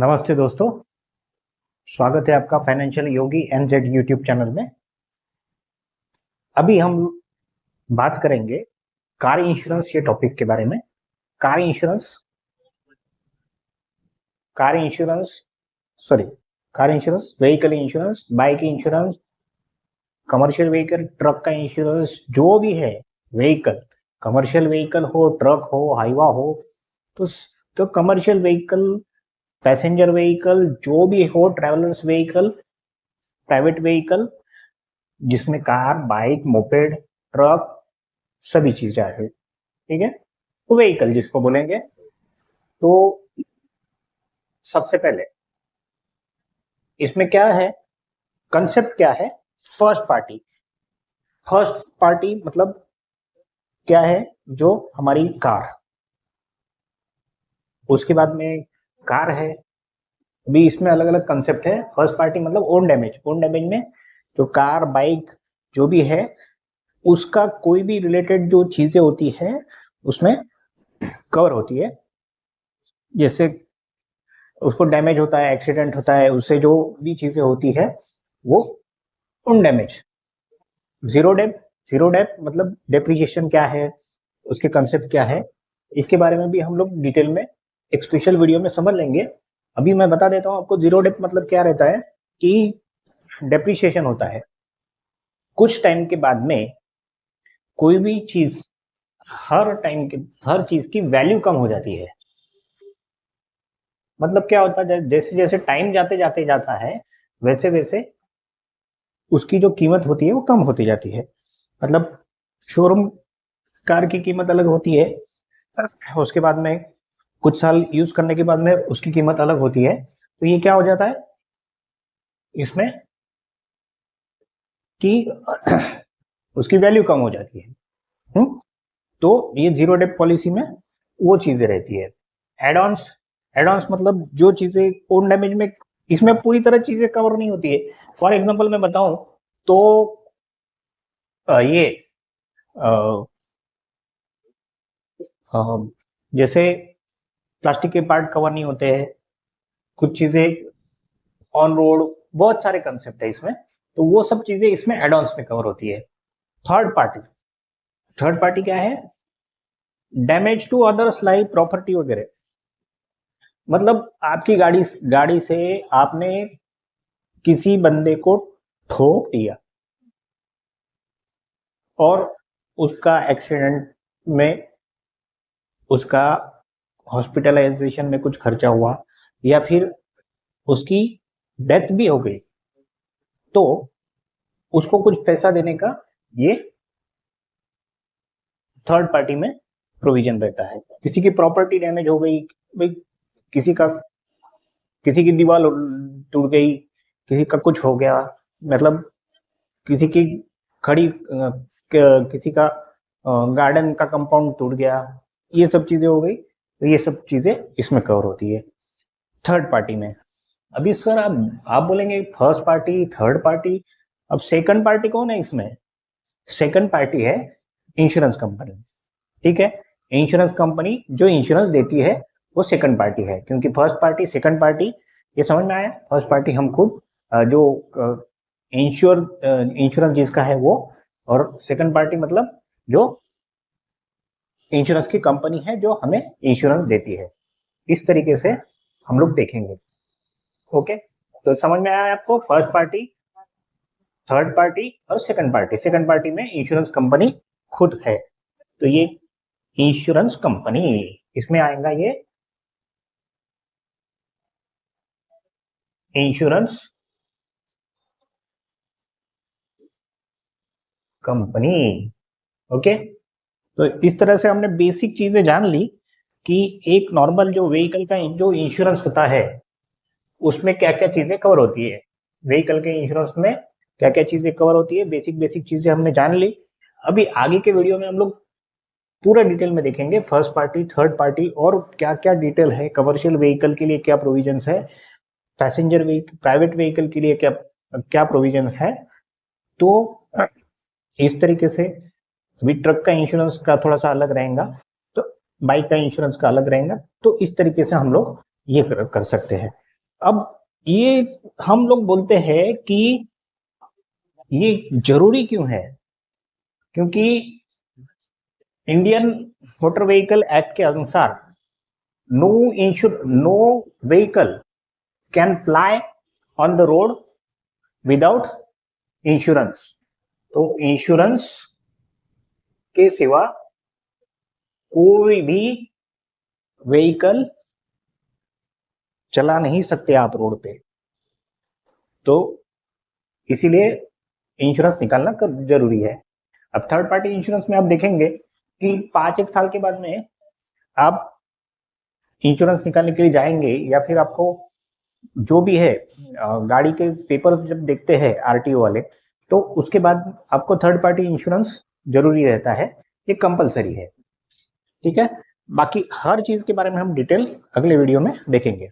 नमस्ते दोस्तों, स्वागत है आपका फाइनेंशियल योगी NZ यूट्यूब चैनल में। अभी हम बात करेंगे कार इंश्योरेंस ये टॉपिक के बारे में। Car insurance vehicle insurance, bike insurance, commercial vehicle, truck का इंश्योरेंस, जो भी है व्हीकल, कमर्शियल व्हीकल हो, ट्रक हो, हाईवा हो, तो कमर्शियल व्हीकल, पैसेंजर व्हीकल, जो भी हो, ट्रैवलर्स व्हीकल, प्राइवेट व्हीकल जिसमें कार, बाइक, मोपेड, ट्रक, सभी चीजें आए, ठीक है। तो व्हीकल जिसको बोलेंगे। तो सबसे पहले इसमें क्या है, कंसेप्ट क्या है? फर्स्ट पार्टी मतलब क्या है? जो हमारी कार, उसके बाद में कार है। अभी इसमें अलग अलग कंसेप्ट है। फर्स्ट पार्टी मतलब ओन डैमेज में जो कार, बाइक जो भी है उसका कोई भी रिलेटेड जो चीजें होती है उसमें कवर होती है। जैसे उसको डैमेज होता है, एक्सीडेंट होता है, उससे जो भी चीजें होती है वो उन डैमेज। जीरो डेप मतलब डेप्रिसिएशन क्या है, उसके कंसेप्ट क्या है, इसके बारे में भी हम लोग डिटेल में एक स्पेशल वीडियो में समझ लेंगे। अभी मैं बता देता हूं आपको जीरो डेप मतलब क्या रहता है कि डेप्रिसिएशन होता है कुछ टाइम के बाद में, कोई भी चीज हर चीज की वैल्यू कम हो जाती है। मतलब क्या होता है, जैसे जैसे टाइम जाते जाता है वैसे वैसे उसकी जो कीमत होती है वो कम होती जाती है। मतलब शोरूम कार की कीमत अलग होती है, उसके बाद में कुछ साल यूज करने के बाद में उसकी कीमत अलग होती है। तो ये क्या हो जाता है इसमें कि उसकी वैल्यू कम हो जाती है। तो ये जीरो डेप पॉलिसी में वो चीजें रहती है। एड ऑन्स मतलब जो चीजें ओन डैमेज में, इसमें पूरी तरह चीजें कवर नहीं होती है। फॉर एग्जांपल मैं बताऊं तो ये जैसे प्लास्टिक के पार्ट कवर नहीं होते हैं, कुछ चीजें ऑन रोड, बहुत सारे कंसेप्ट है इसमें। तो वो सब चीजें इसमें एड-ऑन्स में कवर होती है। थर्ड पार्टी क्या है? Damage to others like property वगैरह। मतलब आपकी गाड़ी से आपने किसी बंदे को ठोक दिया और उसका एक्सीडेंट में, उसका हॉस्पिटलाइजेशन में कुछ खर्चा हुआ या फिर उसकी डेथ भी हो गई, तो उसको कुछ पैसा देने का ये थर्ड पार्टी में प्रोविजन रहता है। किसी की प्रॉपर्टी डैमेज हो गई, भाई किसी की दीवार टूट गई, किसी का कुछ हो गया, मतलब किसी की खड़ी किसी का गार्डन का कंपाउंड टूट गया, ये सब चीजें हो गई, तो ये सब चीजें इसमें कवर होती है थर्ड पार्टी में। अभी सर आप बोलेंगे फर्स्ट पार्टी, थर्ड पार्टी, अब सेकंड पार्टी कौन है इसमें? सेकंड पार्टी है इंश्योरेंस कंपनी, ठीक है। इंश्योरेंस कंपनी जो इंश्योरेंस देती है वो सेकंड पार्टी है, क्योंकि फर्स्ट पार्टी, सेकंड पार्टी, ये समझ में आया? फर्स्ट पार्टी हम खुद जो इंश्योरेंस जिसका है वो, और सेकंड पार्टी मतलब जो इंश्योरेंस की कंपनी है जो हमें इंश्योरेंस देती है। इस तरीके से हम लोग देखेंगे। ओके, तो समझ में आया आपको? फर्स्ट पार्टी, थर्ड पार्टी और सेकंड पार्टी। सेकंड पार्टी में इंश्योरेंस कंपनी खुद है, तो ये इंश्योरेंस कंपनी इसमें आएगा, ये इंश्योरेंस कंपनी। ओके, तो इस तरह से हमने बेसिक चीजें जान ली कि एक नॉर्मल जो व्हीकल का जो इंश्योरेंस होता है उसमें क्या क्या चीजें कवर होती है, व्हीकल के इंश्योरेंस में क्या क्या चीजें कवर होती है, बेसिक चीजें हमने जान ली। अभी आगे के वीडियो में हम लोग पूरा डिटेल में देखेंगे फर्स्ट पार्टी, थर्ड पार्टी और क्या क्या डिटेल है, कमर्शियल व्हीकल के लिए क्या प्रोविजंस है, पैसेंजर व्हीकल, प्राइवेट व्हीकल के लिए क्या क्या प्रोविजन है। तो इस तरीके से अभी ट्रक का इंश्योरेंस का थोड़ा सा अलग रहेगा, तो बाइक का इंश्योरेंस का अलग रहेगा। तो इस तरीके से हम लोग ये कर सकते हैं। अब ये हम लोग बोलते हैं कि ये जरूरी क्यों है, क्योंकि इंडियन मोटर व्हीकल एक्ट के अनुसार no vehicle can ply on the road without insurance. तो इंश्योरेंस के सिवा कोई भी व्हीकल चला नहीं सकते आप रोड पे। तो इसीलिए इंश्योरेंस निकालना जरूरी है। अब थर्ड पार्टी इंश्योरेंस में आप देखेंगे कि 5-1 साल के बाद में आप इंश्योरेंस निकालने के लिए जाएंगे या फिर आपको जो भी है गाड़ी के पेपर जब देखते हैं आरटीओ वाले, तो उसके बाद आपको थर्ड पार्टी इंश्योरेंस जरूरी रहता है, ये कंपलसरी है। ठीक है, बाकी हर चीज के बारे में हम डिटेल अगले वीडियो में देखेंगे।